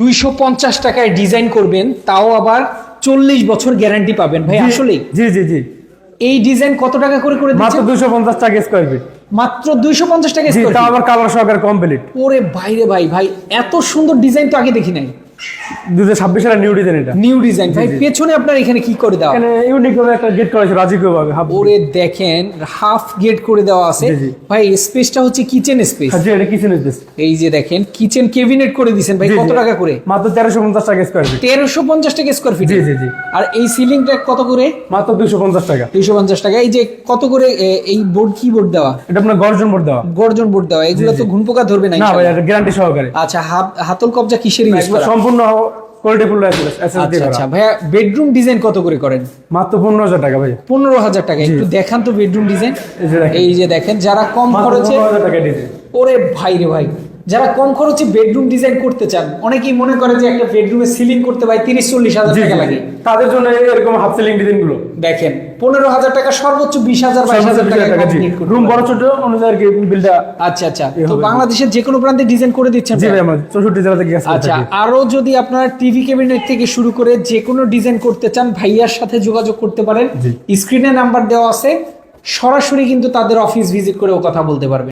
250 টাকায় ডিজাইন করবেন, তাও আবার 40 বছর গ্যারান্টি পাবেন ভাই। আসলে জি জি জি, এই ডিজাইন কত টাকা করে করে মাত্র দিচ্ছেন? 250 টাকা স্কয়ার ফিট। মাত্র 250 টাকা জি, স্কয়ার তাও ফিট। আবার কালার সহকারে কমপ্লিট। ওরে ভাইরে ভাই, ভাই এত সুন্দর ডিজাইন তো আগে দেখি নাই। 2026 সালের নিউ ডিজাইন এটা। নিউ ডিজাইন ভাই। পেছনে আপনার এখানে কি করে দেওয়া? এখানে ইউনিক ভাবে একটা গেট করা হয়েছে রাজকীয় ভাবে। ওরে দেখেন, হাফ গেট করে দেওয়া আছে জি, জি। ভাই। স্পেসটা হচ্ছে কিচেন স্পেস। জি, এটা কিচেন স্পেস। এই যে দেখেন কিচেন ক্যাবিনেট করে দিয়েছেন ভাই। কত টাকা করে? মাত্র 1350 টাকা স্কয়ার ফিট। 1350 টাকা স্কয়ার ফিট। জি জি জি, আর এই সিলিংটা কত করে? মাত্র 250 টাকা। 250 টাকা। এই যে কত করে এই বোর্ড, কি বোর্ড দেওয়া? এটা আপনার গর্জন বোর্ড দেওয়া। গর্জন বোর্ড দেওয়া। এগুলো তো ঘুন পোকা ধরবে না না ভাই, ইনশাআল্লাহ? এটা গ্যারান্টি সহকারে। আচ্ছা, হাতল কবজা কিসের ইউজ একদম করা? সম্পূর্ণ কোয়ালিটি ফুল আচ্ছা আচ্ছা ভাইয়া, বেডরুম ডিজাইন কত করে করেন? মাত্র 15000 টাকা ভাই। 15,000 টাকা। একটু দেখান তো বেডরুম ডিজাইন। এই যে দেখেন। এই যে দেখেন, যারা কম মাত্র খরচে, 15000 টাকা দিতে। ওরে ভাই রে ভাই, যারা কম খরচে বেডরুম ডিজাইন করতে চান, অনেকেই মনে করে যে একটা বেডরুমে সিলিং করতে ভাই 30-40 হাজার জি টাকা জি, লাগে। তাদের জন্য এরকম হাফ সিলিং ডিজাইন গুলো। দেখেন 15,000 টাকা, সর্বোচ্চ 20,000-22,000 টাকা কমপ্লিট করতে রুম বড় পারবেন। ছোট অনুযায়ী আর কি বিলটা। আচ্ছা আচ্ছা, এই তো হবে। বাংলাদেশের যে কোনো প্রান্তে ডিজাইন করে দিচ্ছেন জি ভাই? ভাই, আমরা 64 জেলা থেকে আসছি। আচ্ছা, আরো যদি আপনার টিভি ক্যাবিনেট থেকে শুরু করে যে কোনো ডিজাইন করতে চান, ভাইয়ার সাথে যোগাযোগ করতে পারেন। জি। স্ক্রিনে নাম্বার দেওয়া আছে, সরাসরি কিন্তু তাদের অফিস ভিজিট করেও কথা বলতে পারবেন।